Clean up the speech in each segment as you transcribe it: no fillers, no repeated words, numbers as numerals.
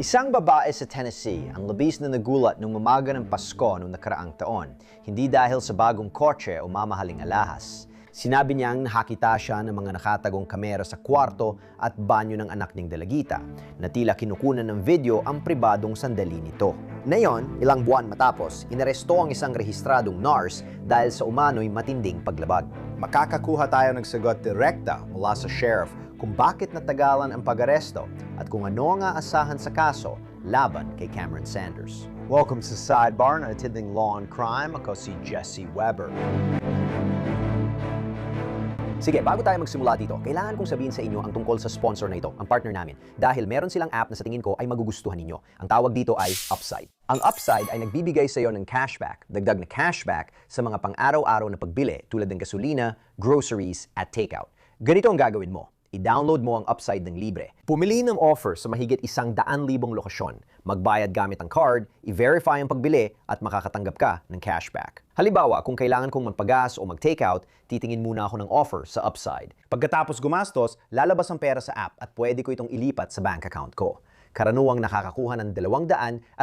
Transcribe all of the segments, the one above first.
Isang babae sa Tennessee ang labis na nagulat nung umaga ng Pasko noong nakaraang taon, hindi dahil sa bagong kotse o mamahaling alahas. Sinabi niyang nakakita siya ng mga nakatagong kamera sa kwarto at banyo ng anak niyang dalagita, na tila kinukunan ng video ang pribadong sandali nito. Ngayon, ilang buwan matapos, inaresto ang isang rehistradong NARS dahil sa umano'y matinding paglabag. Makakakuha tayo ng sagot direkta mula sa sheriff kung bakit natagalan ang pag-aresto at kung ano ang aasahan sa kaso laban kay Cameron Sanders. Welcome sa Sidebar na atinding Law and Crime. Ako si Jesse Weber. Sige, bago tayo magsimula dito, kailangan kong sabihin sa inyo ang tungkol sa sponsor na ito, ang partner namin. Dahil meron silang app na sa tingin ko ay magugustuhan ninyo. Ang tawag dito ay Upside. Ang Upside ay nagbibigay sa iyo ng cashback, dagdag na cashback sa mga pang-araw-araw na pagbili tulad ng gasolina, groceries at takeout. Ganito ang gagawin mo. I-download mo ang Upside ng libre. Pumili ng offer sa mahigit 100,000 lokasyon. Magbayad gamit ang card, i-verify ang pagbili at makakatanggap ka ng cashback. Halimbawa, kung kailangan kong magpagas o mag-takeout, titingin muna ako ng offer sa Upside. Pagkatapos gumastos, lalabas ang pera sa app at pwede ko itong ilipat sa bank account ko. Karaniwang nakakakuha ng $254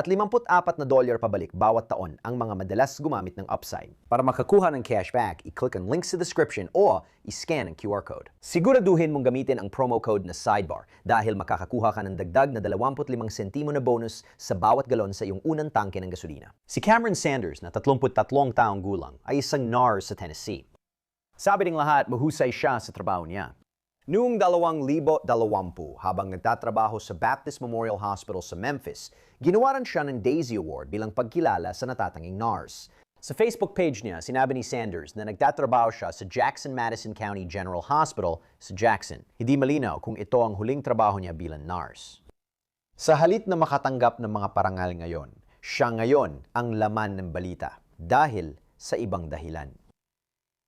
pabalik bawat taon ang mga madalas gumamit ng Upside. Para makakuha ng cashback, i-click ang link sa description o i-scan ang QR code. Siguraduhin mong gamitin ang promo code na Sidebar dahil makakakuha ka ng dagdag na 25 sentimo na bonus sa bawat galon sa iyong unang tangke ng gasolina. Si Cameron Sanders na 33 taong gulang ay isang NARS sa Tennessee. Sabi ng lahat, mahusay siya sa trabaho niya. Noong 2020, habang nagtatrabaho sa Baptist Memorial Hospital sa Memphis, ginawaran siya ng Daisy Award bilang pagkilala sa natatanging NARS. Sa Facebook page niya, sinabi ni Sanders na nagtatrabaho siya sa Jackson-Madison County General Hospital sa Jackson. Hindi malinaw kung ito ang huling trabaho niya bilang NARS. Sa halip na makatanggap ng mga parangal ngayon, siya ngayon ang laman ng balita dahil sa ibang dahilan.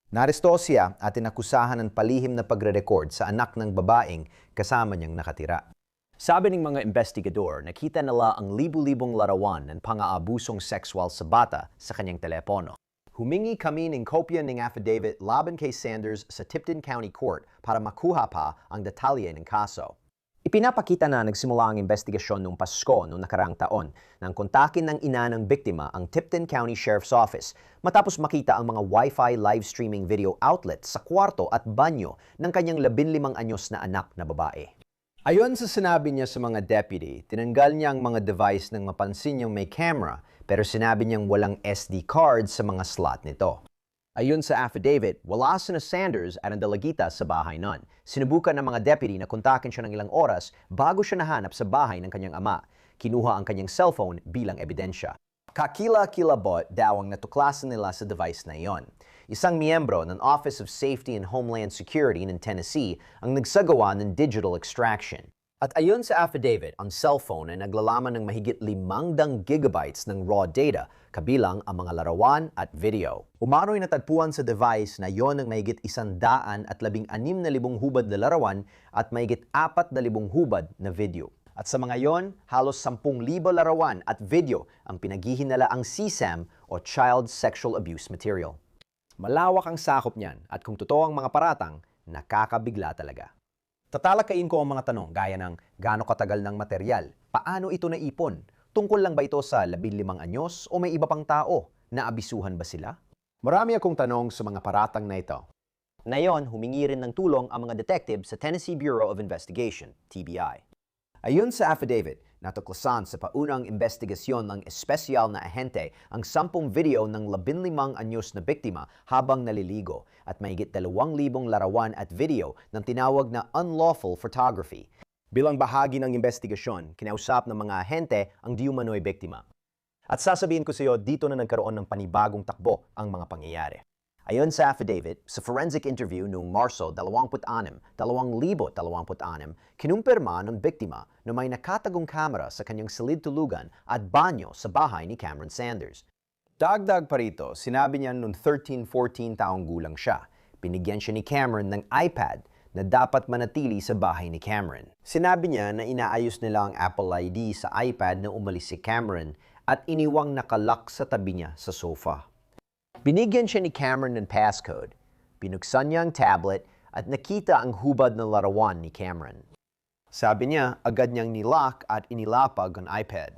Naresto siya at inakusahan ng palihim na pagre-record sa anak ng babaeng kasama niyang nakatira. Sabi ng mga investigador, nakita nila ang libu-libong larawan ng pang-aabusong sexual sa bata sa kanyang telepono. Humingi kami ng kopya ng affidavit laban kay Sanders sa Tipton County Court para makuha pa ang detalye ng kaso. Ipinapakita na nagsimula ang investigasyon noong Pasko noong nakaraang taon nang kontakin ng ina ng biktima ang Tipton County Sheriff's Office matapos makita ang mga Wi-Fi live streaming video outlet sa kwarto at banyo ng kanyang 15 anyos na anak na babae. Ayon sa sinabi niya sa mga deputy, tinanggal niya ang mga device nang mapansin niyang may camera pero sinabi niyang walang SD card sa mga slot nito. Ayon sa affidavit, wala sina Sanders at ang dalagita sa bahay nun. Sinubukan ng mga deputy na kontakin siya ng ilang oras bago siya nahanap sa bahay ng kanyang ama. Kinuha ang kanyang cellphone bilang ebidensya. Kakila-kilabot daw ang natuklasan nila sa device na iyon. Isang miyembro ng Office of Safety and Homeland Security ng Tennessee ang nagsagawa ng digital extraction. At ayon sa affidavit, ang cellphone ay naglalaman ng mahigit 500 gigabytes ng raw data, kabilang ang mga larawan at video. Umano'y natagpuan sa device na yon ng mahigit 116,000 hubad na larawan at mahigit 4,000 hubad na video. At sa mga yon, halos 10,000 larawan at video ang pinaghihinala ang CSAM o Child Sexual Abuse Material. Malawak ang sakop niyan at kung totoo ang mga paratang, nakakabigla talaga. Tatalakayin ko ang mga tanong gaya ng gaano katagal ng material, paano ito naipon, tungkol lang ba ito sa 15 anyos o may iba pang tao, naabisuhan ba sila? Marami akong tanong sa mga paratang na ito. Ngayon, humingi rin ng tulong ang mga detective sa Tennessee Bureau of Investigation, TBI. Ayon sa affidavit, natuklasan sa paunang investigasyon ng espesyal na ahente ang 10 video ng 15 anyos na biktima habang naliligo at mahigit 2,000 larawan at video ng tinawag na unlawful photography. Bilang bahagi ng investigasyon, kinausap ng mga ahente ang diumano'y biktima. At sasabihin ko sa iyo, dito na nagkaroon ng panibagong takbo ang mga pangyayari. Ayon sa affidavit, sa forensic interview noong Marso 2026, kinumpirma ng biktima na may nakatagong kamera sa kanyang silid-tulugan at banyo sa bahay ni Cameron Sanders. Dagdag pa rito, sinabi niya noong 13-14 taong gulang siya. Binigyan siya ni Cameron ng iPad na dapat manatili sa bahay ni Cameron. Sinabi niya na inaayos nila ang Apple ID sa iPad na umalis si Cameron at iniwang nakalock sa tabi niya sa sofa. Binigyan siya ni Cameron ng passcode, binuksan niya ang tablet at nakita ang hubad na larawan ni Cameron. Sabi niya, agad niyang nilock at inilapag ang iPad.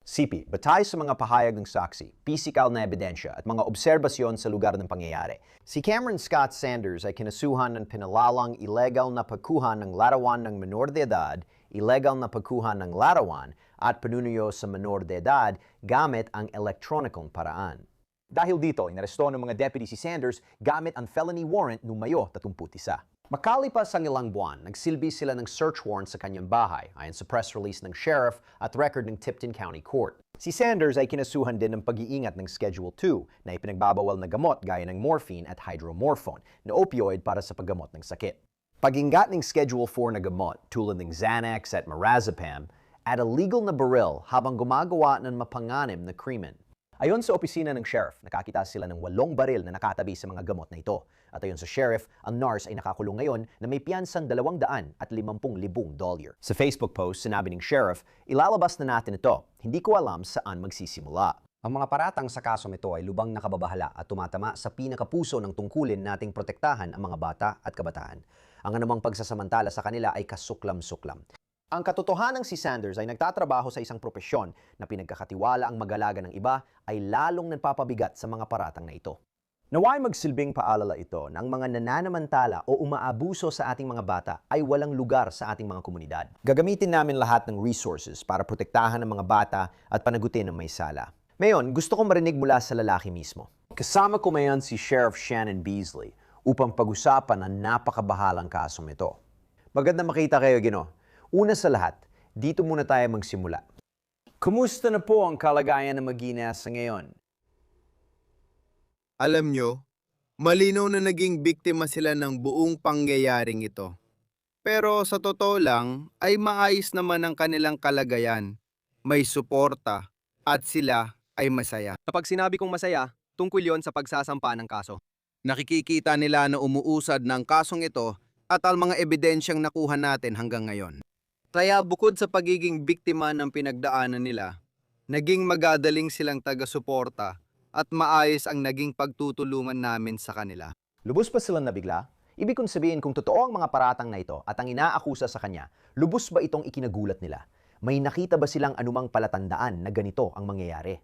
CP, batay sa mga pahayag ng saksi, pisikal na ebidensya at mga obserbasyon sa lugar ng pangyayari, si Cameron Scott Sanders ay kinasuhan ng pinalalang illegal na pagkuha ng larawan ng menor de edad, illegal na pagkuha ng larawan at panunuyo sa menor de edad gamit ang elektronikong paraan. Dahil dito, inaresto ng mga deputy si Sanders gamit ang felony warrant numero 31. Makalipas ang ilang buwan, nagsilbi sila ng search warrant sa kanyang bahay ayon sa press release ng sheriff at record ng Tipton County Court. Si Sanders ay kinasuhan din ng pag-iingat ng Schedule 2 na ipinagbabawal na gamot gaya ng morphine at hydromorphone na opioid para sa paggamot ng sakit. Pag-ingat ng Schedule 4 na gamot tulad ng Xanax at Marrazepam at illegal na baril habang gumagawa ng mapanganib na krimen. Ayon sa opisina ng sheriff, nakakita sila ng 8 baril na nakatabi sa mga gamot na ito. At ayon sa sheriff, ang NARS ay nakakulong ngayon na may piyansang $250,000. Sa Facebook post, sinabi ng sheriff, ilalabas na natin ito. Hindi ko alam saan magsisimula. Ang mga paratang sa kasong ito ay lubang nakababahala at tumatama sa pinakapuso ng tungkulin nating protektahan ang mga bata at kabataan. Ang anumang pagsasamantala sa kanila ay kasuklam-suklam. Ang katotohanang si Sanders ay nagtatrabaho sa isang propesyon na pinagkakatiwala ang mag-alaga ng iba ay lalong nagpapabigat sa mga paratang na ito. Naway magsilbing paalala ito na ang mga nananamantala o umaabuso sa ating mga bata ay walang lugar sa ating mga komunidad. Gagamitin namin lahat ng resources para protektahan ang mga bata at panagutin ang may sala. Ngayon, gusto kong marinig mula sa lalaki mismo. Kasama ko ngayon si Sheriff Shannon Beasley upang pag-usapan ang napakabahalang kasong ito. Magandang makita kayo, Gino. Una sa lahat, dito muna tayo magsimula. Kumusta na po ang kalagayan ng Maginasa ngayon? Alam nyo, malinaw na naging biktima sila ng buong pangyayaring ito. Pero sa totoo lang, ay maayos naman ang kanilang kalagayan. May suporta at sila ay masaya. Kapag sinabi kong masaya, tungkol yon sa pagsasampa ng kaso. Nakikikita nila na umuusad ng kasong ito at ang mga ebidensyang nakuha natin hanggang ngayon. Kaya bukod sa pagiging biktima ng pinagdaanan nila, naging magagaling silang taga-suporta at maayos ang naging pagtutulungan namin sa kanila. Lubos pa silang nabigla? Ibig kong sabihin kung totoo ang mga paratang na ito at ang inaakusa sa kanya, lubos ba itong ikinagulat nila? May nakita ba silang anumang palatandaan na ganito ang mangyayari?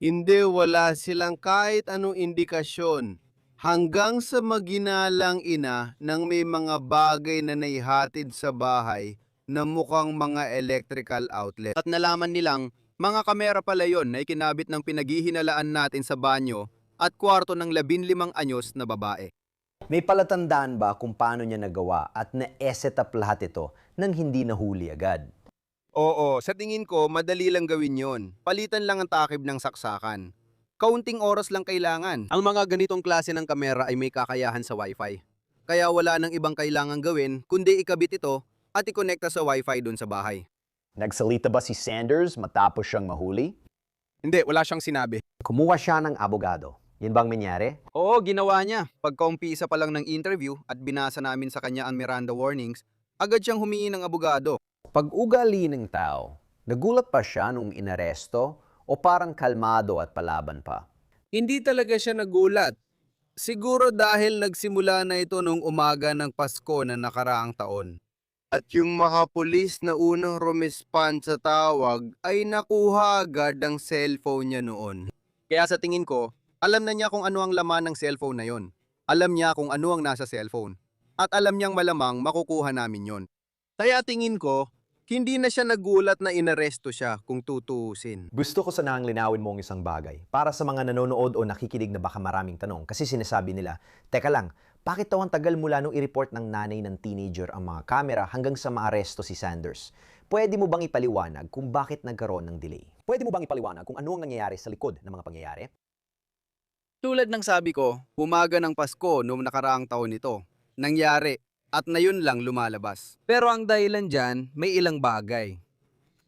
Hindi, wala silang kahit anong indikasyon. Hanggang sa maginalang ina nang may mga bagay na naihatid sa bahay na mukhang mga electrical outlet. At nalaman nilang mga kamera pala yon na ikinabit ng pinaghihinalaan natin sa banyo at kwarto ng 15 anyos na babae. May palatandaan ba kung paano niya nagawa at na-set up lahat ito nang hindi nahuli agad? Oo, sa tingin ko madali lang gawin yon. Palitan lang ang takip ng saksakan. Kaunting oras lang kailangan. Ang mga ganitong klase ng kamera ay may kakayahan sa Wi-Fi. Kaya wala nang ibang kailangan gawin kundi ikabit ito at ikonekta sa Wi-Fi dun sa bahay. Nagsalita ba si Sanders matapos siyang mahuli? Hindi, wala siyang sinabi. Kumuha siya ng abogado. Yan bang nangyari? Oo, ginawa niya. Pagkaumpisa pa lang ng interview at binasa namin sa kanya ang Miranda warnings, agad siyang humingi ng abogado. Pag-ugali ng tao, nagulat pa siya nung inaresto o parang kalmado at palaban pa? Hindi talaga siya nagulat. Siguro dahil nagsimula na ito nung umaga ng Pasko na nakaraang taon. At yung mga pulis na unang rumispan sa tawag ay nakuha agad ang cellphone niya noon. Kaya sa tingin ko, alam na niya kung ano ang laman ng cellphone na yon. Alam niya kung ano ang nasa cellphone. At alam niyang malamang makukuha namin yon. Kaya tingin ko, hindi na siya nagulat na inaresto siya kung tutuusin. Gusto ko sanang linawin mo ang isang bagay. Para sa mga nanonood o nakikinig na baka maraming tanong, kasi sinasabi nila, teka lang, bakit daw ang tagal mula nung i-report ng nanay ng teenager ang mga kamera hanggang sa maaresto si Sanders? Pwede mo bang ipaliwanag kung bakit nagkaroon ng delay? Pwede mo bang ipaliwanag kung ano ang nangyayari sa likod ng mga pangyayari? Tulad ng sabi ko, umaga ng Pasko noong nakaraang taon ito. Nangyari. At na yun lang lumalabas. Pero ang dahilan dyan, may ilang bagay.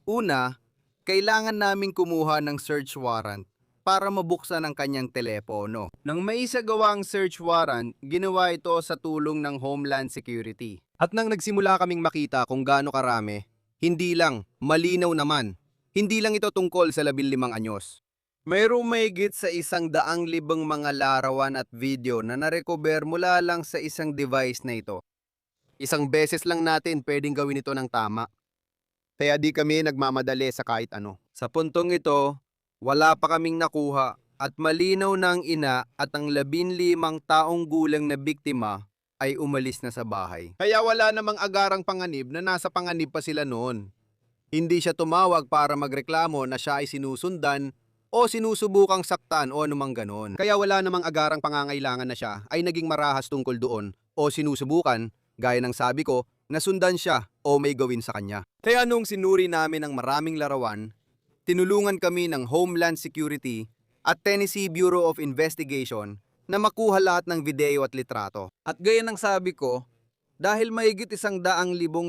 Una, kailangan naming kumuha ng search warrant para mabuksan ang kanyang telepono. Nang maisagawa ang search warrant, ginawa ito sa tulong ng Homeland Security. At nang nagsimula kaming makita kung gaano karami, hindi lang, malinaw naman. Hindi lang ito tungkol sa 15 anyos. Mayroong mahigit sa 100,000 mga larawan at video na narecover mula lang sa isang device na ito. Isang beses lang natin pwedeng gawin ito ng tama. Kaya di kami nagmamadali sa kahit ano. Sa puntong ito, wala pa kaming nakuha at malinaw na ang ina at ang 15 taong gulang na biktima ay umalis na sa bahay. Kaya wala namang agarang panganib na nasa panganib pa sila noon. Hindi siya tumawag para magreklamo na siya ay sinusundan o sinusubukang saktan o anumang ganon. Kaya wala namang agarang pangangailangan na siya ay naging marahas tungkol doon o sinusubukan, gaya ng sabi ko, na sundan siya o may gawin sa kanya. Kaya nung sinuri namin ang maraming larawan, tinulungan kami ng Homeland Security at Tennessee Bureau of Investigation na makuha lahat ng video at litrato. At gaya ng sabi ko, dahil mahigit 100,000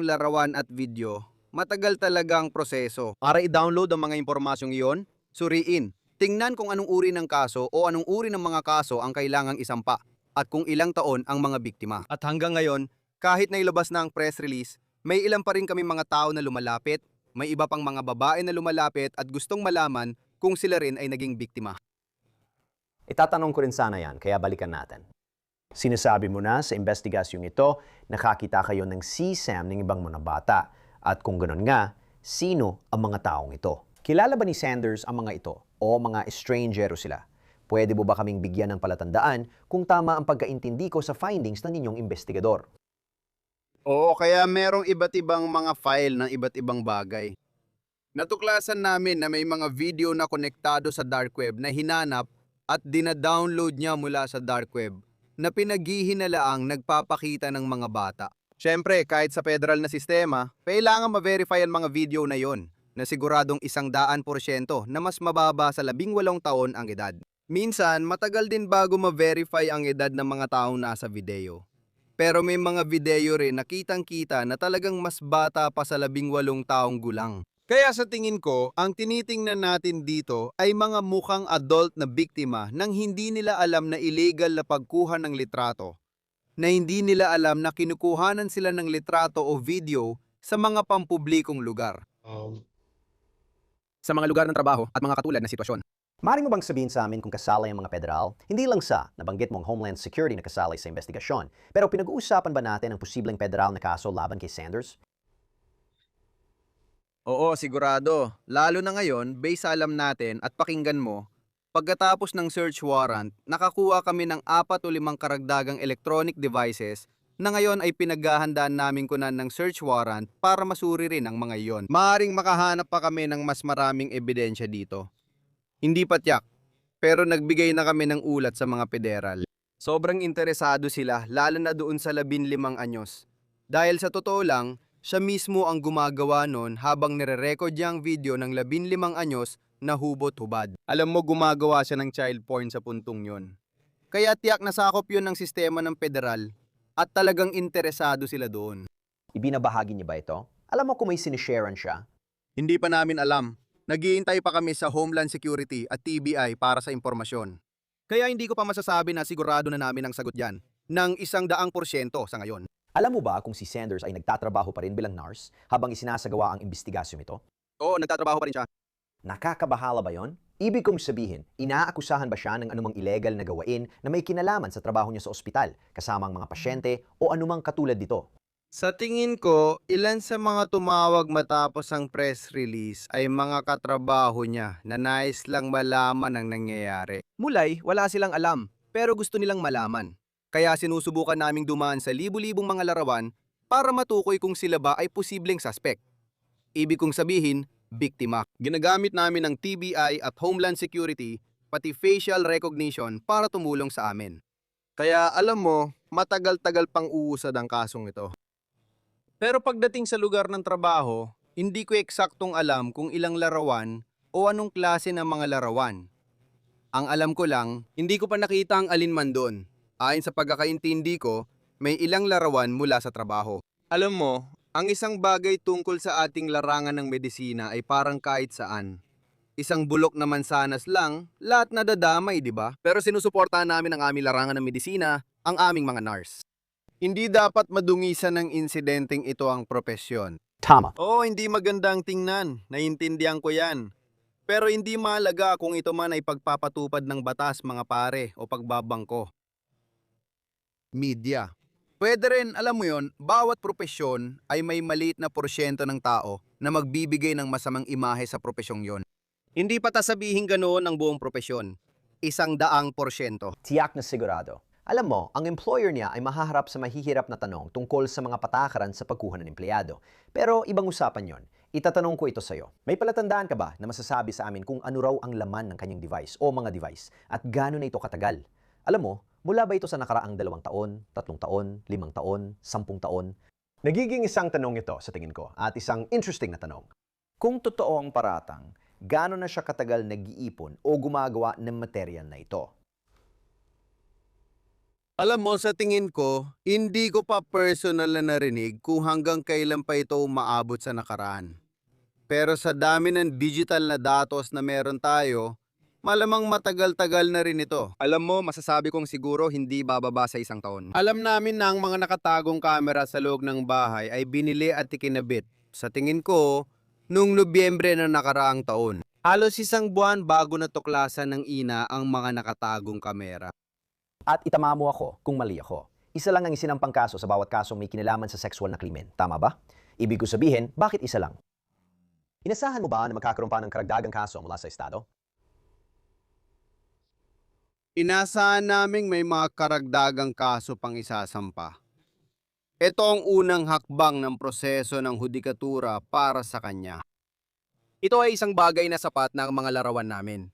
larawan at video, matagal talaga ang proseso. Para i-download ang mga impormasyong iyon, suriin, tingnan kung anong uri ng kaso o anong uri ng mga kaso ang kailangang isampa at kung ilang taon ang mga biktima. At hanggang ngayon, kahit na ilabas na ang press release, may ilan pa rin kami mga tao na lumalapit, may iba pang mga babae na lumalapit at gustong malaman kung sila rin ay naging biktima. Itatanong ko rin sana yan, kaya balikan natin. Sinasabi mo na sa investigasyong ito, nakakita kayo ng CSAM ng ibang mga bata. At kung ganoon nga, sino ang mga taong ito? Kilala ba ni Sanders ang mga ito o mga estrangero sila? Pwede mo ba kaming bigyan ng palatandaan kung tama ang pagkaintindi ko sa findings ng inyong investigador? Oo, kaya merong iba't ibang mga file ng iba't ibang bagay. Natuklasan namin na may mga video na konektado sa dark web na hinanap at dina-download niya mula sa dark web na pinaghihinalaang nagpapakita ng mga bata. Siyempre, kahit sa federal na sistema, kailangan ma-verify ang mga video na yon na siguradong 100% na mas mababa sa 18 taon ang edad. Minsan, matagal din bago ma-verify ang edad ng mga taong nasa video. Pero may mga video rin na kitang-kita na talagang mas bata pa sa 18 taong gulang. Kaya sa tingin ko, ang tinitingnan natin dito ay mga mukhang adult na biktima nang hindi nila alam na illegal na pagkuha ng litrato. Na hindi nila alam na kinukuhanan sila ng litrato o video sa mga pampublikong lugar. Sa mga lugar ng trabaho at mga katulad na sitwasyon. Mari mo bang sabihin sa amin kung kasali ang mga federal? Hindi lang sa nabanggit mong Homeland Security na kasali sa investigasyon, pero pinag-uusapan ba natin ang posibleng federal na kaso laban kay Sanders? Oo, sigurado. Lalo na ngayon, base sa alam natin at pakinggan mo, pagkatapos ng search warrant, nakakuha kami ng 4 o 5 karagdagang electronic devices na ngayon ay pinaghahandaan namin kunan ng search warrant para masuri rin ang mga iyon. Maaring makahanap pa kami ng mas maraming ebidensya dito. Hindi pa tiyak, pero nagbigay na kami ng ulat sa mga federal. Sobrang interesado sila, lalo na doon sa 15 anyos. Dahil sa totoo lang, siya mismo ang gumagawa nun habang nire-record niya ang video ng 15 anyos na hubot-hubad. Alam mo, gumagawa siya ng child porn sa puntong yon. Kaya tiyak nasakop yun ng sistema ng federal at talagang interesado sila doon. Ibinabahagi niya ba ito? Alam mo kung may sinisharean siya? Hindi pa namin alam. Naghihintay pa kami sa Homeland Security at TBI para sa impormasyon. Kaya hindi ko pa masasabi na sigurado na namin ang sagot dyan, ng 100% sa ngayon. Alam mo ba kung si Sanders ay nagtatrabaho pa rin bilang nurse habang isinasagawa ang investigasyong ito? Oo, nagtatrabaho pa rin siya. Nakakabahala ba yon? Ibig kong sabihin, inaakusahan ba siya ng anumang illegal na gawain na may kinalaman sa trabaho niya sa ospital, kasama ang mga pasyente o anumang katulad dito? Sa tingin ko, ilan sa mga tumawag matapos ang press release ay mga katrabaho niya na nais lang malaman ang nangyayari. Mulay, wala silang alam, pero gusto nilang malaman. Kaya sinusubukan naming dumaan sa libu-libong mga larawan para matukoy kung sila ba ay posibleng suspect. Ibig kong sabihin, biktima. Ginagamit namin ang TBI at Homeland Security, pati facial recognition para tumulong sa amin. Kaya alam mo, matagal-tagal pang uusad ang kasong ito. Pero pagdating sa lugar ng trabaho, hindi ko eksaktong alam kung ilang larawan o anong klase ng mga larawan. Ang alam ko lang, hindi ko pa nakita ang alinman doon. Ayon sa pagkakaintindi ko, may ilang larawan mula sa trabaho. Alam mo, ang isang bagay tungkol sa ating larangan ng medisina ay parang kahit saan. Isang bulok na mansanas lang, lahat nadadamay, di ba? Pero sinusuportahan namin ang aming larangan ng medisina, ang aming mga nurse. Hindi dapat madungisan ng insidenteng ito ang propesyon. Tama. Oo, hindi magandang tingnan. Naiintindihan ko yan. Pero hindi mahalaga kung ito man ay pagpapatupad ng batas, mga pare, o pagbabangko. Media. Pwede rin, alam mo yon, bawat propesyon ay may maliit na porsyento ng tao na magbibigay ng masamang imahe sa propesyong yon. Hindi pa sabihin ganoon ang buong propesyon. 100%. Tiyak na sigurado. Alam mo, ang employer niya ay mahaharap sa mahihirap na tanong tungkol sa mga patakaran sa pagkuha ng empleyado. Pero ibang usapan yon. Itatanong ko ito sa'yo. May palatandaan ka ba na masasabi sa amin kung ano raw ang laman ng kanyang device o mga device at gaano na ito katagal? Alam mo, mula ba ito sa nakaraang 2 taon, 3 taon, 5 taon, 10 taon? Nagiging isang tanong ito sa tingin ko at isang interesting na tanong. Kung totoo ang paratang, gaano na siya katagal nag-iipon o gumagawa ng material na ito? Alam mo, sa tingin ko, hindi ko pa personal na narinig kung hanggang kailan pa ito umaabot sa nakaraan. Pero sa dami ng digital na datos na meron tayo, malamang matagal-tagal na rin ito. Alam mo, masasabi kong siguro hindi bababa sa 1 taon. Alam namin na ang mga nakatagong kamera sa loob ng bahay ay binili at ikinabit. Sa tingin ko, nung Nobyembre na nakaraang taon. Halos 1 buwan bago natuklasan ng ina ang mga nakatagong kamera. At itama mo ako kung mali ako. Isa lang ang isinampang kaso sa bawat kasong may kinalaman sa sexual na krimen. Tama ba? Ibig ko sabihin, bakit isa lang? Inasahan mo ba na magkakaroon pa ng karagdagang kaso mula sa Estado? Inasahan naming may mga karagdagang kaso pang isasampa. Ito ang unang hakbang ng proseso ng hudikatura para sa kanya. Ito ay isang bagay na sapat na ang mga larawan namin.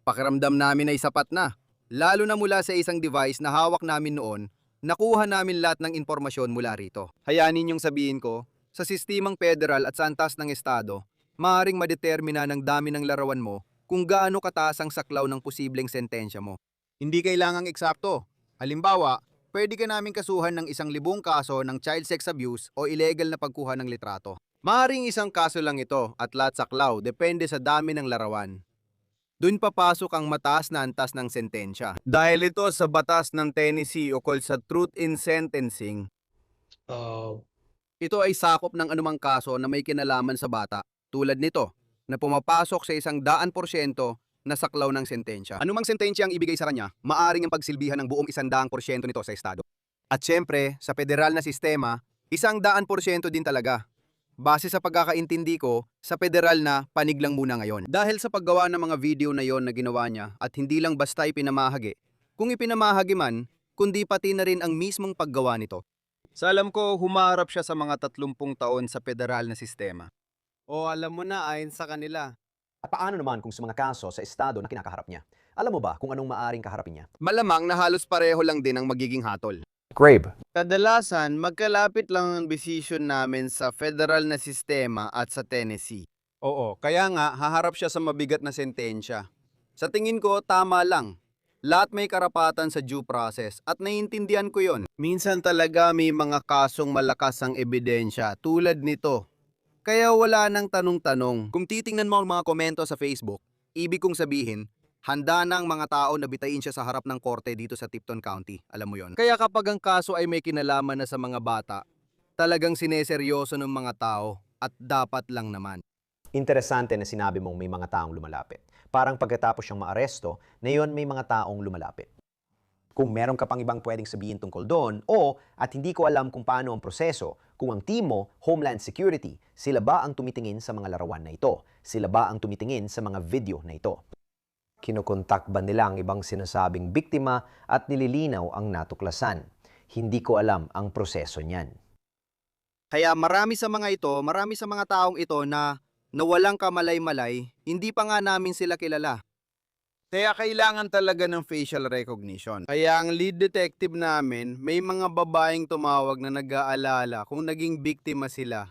Pakiramdam namin ay sapat na. Lalo na mula sa isang device na hawak namin noon, nakuha namin lahat ng impormasyon mula rito. Hayaan ninyong sabihin ko, sa sistemang federal at sa antas ng estado, maaaring madetermina ng dami ng larawan mo kung gaano kataas ang saklaw ng posibleng sentensya mo. Hindi kailangang eksakto. Halimbawa, pwede ka namin kasuhan ng 1,000 kaso ng child sex abuse o illegal na pagkuha ng litrato. Maaaring isang kaso lang ito at lahat saklaw depende sa dami ng larawan. Doon papasok ang mataas na antas ng sentensya. Dahil ito sa batas ng Tennessee ukol sa truth in sentencing, Ito ay sakop ng anumang kaso na may kinalaman sa bata, tulad nito, na pumapasok sa 100% na saklaw ng sentensya. Anumang sentensya ang ibigay sa kanya, maaring ang pagsilbihan ng buong 100% nito sa estado. At syempre, sa federal na sistema, 100% din talaga. Base sa pagkakaintindi ko, sa federal na panig lang muna ngayon. Dahil sa paggawa ng mga video na yon na ginawa niya at hindi lang basta ipinamahagi, kung ipinamahagi man, kundi pati na rin ang mismong paggawa nito. sa alam ko, humarap siya sa mga 30 taon sa federal na sistema. O alam mo na, ayon sa kanila. At paano naman kung sa mga kaso sa Estado na kinakaharap niya? Alam mo ba kung anong maaring kaharapin niya? Malamang na halos pareho lang din ang magiging hatol. Grabe. Kadalasan, magkalapit lang ang decision namin sa federal na sistema at sa Tennessee. Oo, kaya nga haharap siya sa mabigat na sentensya. Sa tingin ko, tama lang. Lahat may karapatan sa due process at naiintindihan ko yon. Minsan talaga may mga kasong malakas ang ebidensya tulad nito. Kaya wala nang tanong-tanong. Kung titingnan mo ang mga komento sa Facebook, ibig kong sabihin, handa na ang mga tao na bitain siya sa harap ng korte dito sa Tipton County. Alam mo yon. Kaya kapag ang kaso ay may kinalaman na sa mga bata, talagang sineseryoso ng mga tao at dapat lang naman. Interesante na sinabi mong may mga taong lumalapit. Parang pagkatapos siyang maaresto, na yun may mga taong lumalapit. Kung meron ka pang ibang pwedeng sabihin tungkol doon, at hindi ko alam kung paano ang proseso, kung ang team mo, Homeland Security, sila ba ang tumitingin sa mga larawan na ito? Sila ba ang tumitingin sa mga video na ito? Kinukontak ba nila ang ibang sinasabing biktima at nililinaw ang natuklasan? Hindi ko alam ang proseso niyan. Kaya marami sa mga taong ito na walang kamalay-malay, hindi pa nga namin sila kilala. Kaya kailangan talaga ng facial recognition. Kaya ang lead detective namin, may mga babaeng tumawag na nag-aalala kung naging biktima sila,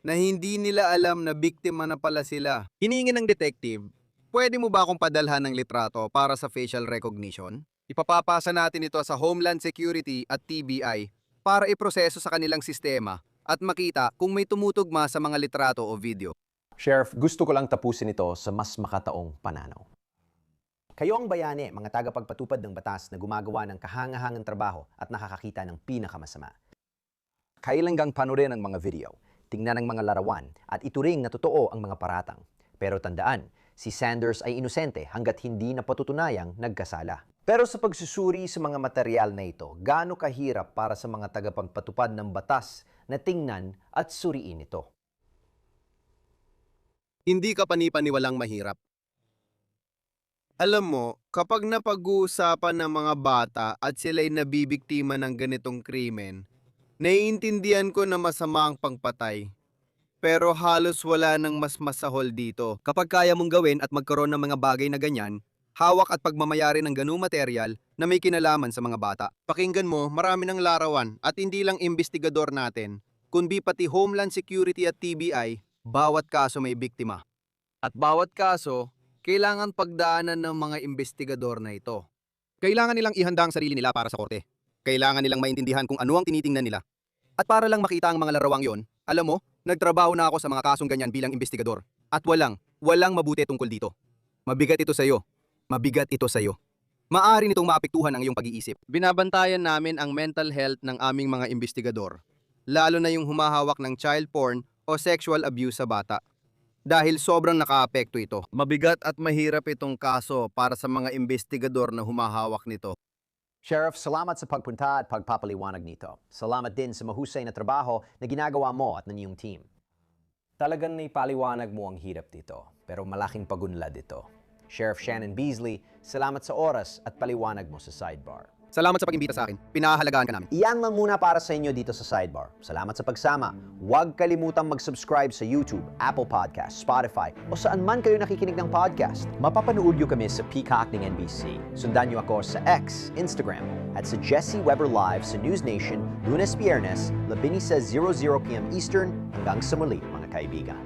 na hindi nila alam na biktima na pala sila. Hinihingi ng detective, pwede mo ba akong padalhan ng litrato para sa facial recognition? Ipapapasa natin ito sa Homeland Security at TBI para iproseso sa kanilang sistema at makita kung may tumutugma sa mga litrato o video. Sheriff, gusto ko lang tapusin ito sa mas makataong pananaw. Kayo ang bayani, mga tagapagpatupad ng batas na gumagawa ng kahangahangang trabaho at nakakakita ng pinakamasama. Kailangang panurin ang mga video, tingnan ang mga larawan at ituring na totoo ang mga paratang. Pero tandaan, si Sanders ay inosente hanggat hindi napatutunayang nagkasala. Pero sa pagsusuri sa mga material na ito, gaano kahirap para sa mga tagapagpatupad ng batas na tingnan at suriin ito? Hindi ka panipaniwalang mahirap. Alam mo, kapag napag-uusapan ng mga bata at sila'y nabibiktima ng ganitong krimen, naiintindihan ko na masama ang pangpatay. Pero halos wala nang mas masahol dito. Kapag kaya mong gawin at magkaroon ng mga bagay na ganyan, hawak at pagmamayari ng ganung material na may kinalaman sa mga bata. Pakinggan mo, marami ng larawan at hindi lang investigador natin, kundi pati Homeland Security at TBI, bawat kaso may biktima. At bawat kaso, kailangan pagdaanan ng mga investigador na ito. Kailangan nilang ihanda ang sarili nila para sa korte. Kailangan nilang maintindihan kung ano ang tinitingnan nila. At para lang makita ang mga larawang yon, alam mo, nagtrabaho na ako sa mga kasong ganyan bilang investigador. At walang mabuti tungkol dito. Mabigat ito sa'yo. Mabigat ito sa'yo. Maaari nitong maapektuhan ang iyong pag-iisip. Binabantayan namin ang mental health ng aming mga investigador, lalo na yung humahawak ng child porn o sexual abuse sa bata. Dahil sobrang nakaapekto ito. Mabigat at mahirap itong kaso para sa mga investigador na humahawak nito. Sheriff, salamat sa pagpunta at pagpapaliwanag nito. Salamat din sa mahusay na trabaho na ginagawa mo at ng iyong team. Talagang naipaliwanag mo ang hirap dito, pero malaking pagunlad ito. Sheriff Shannon Beasley, salamat sa oras at paliwanag mo sa Sidebar. Salamat sa pag-imbita sa akin. Pinahahalagaan ka namin. Iyan lang muna para sa inyo dito sa Sidebar. Salamat sa pagsama. Huwag kalimutang mag-subscribe sa YouTube, Apple Podcast, Spotify, o saan man kayo nakikinig ng podcast. Mapapanood nyo kami sa Peacock ng NBC. Sundan nyo ako sa X, Instagram, at sa Jesse Weber Live sa News Nation, Lunes-Biyernes, 11:00 PM Eastern, hanggang sa muli, mga kaibigan.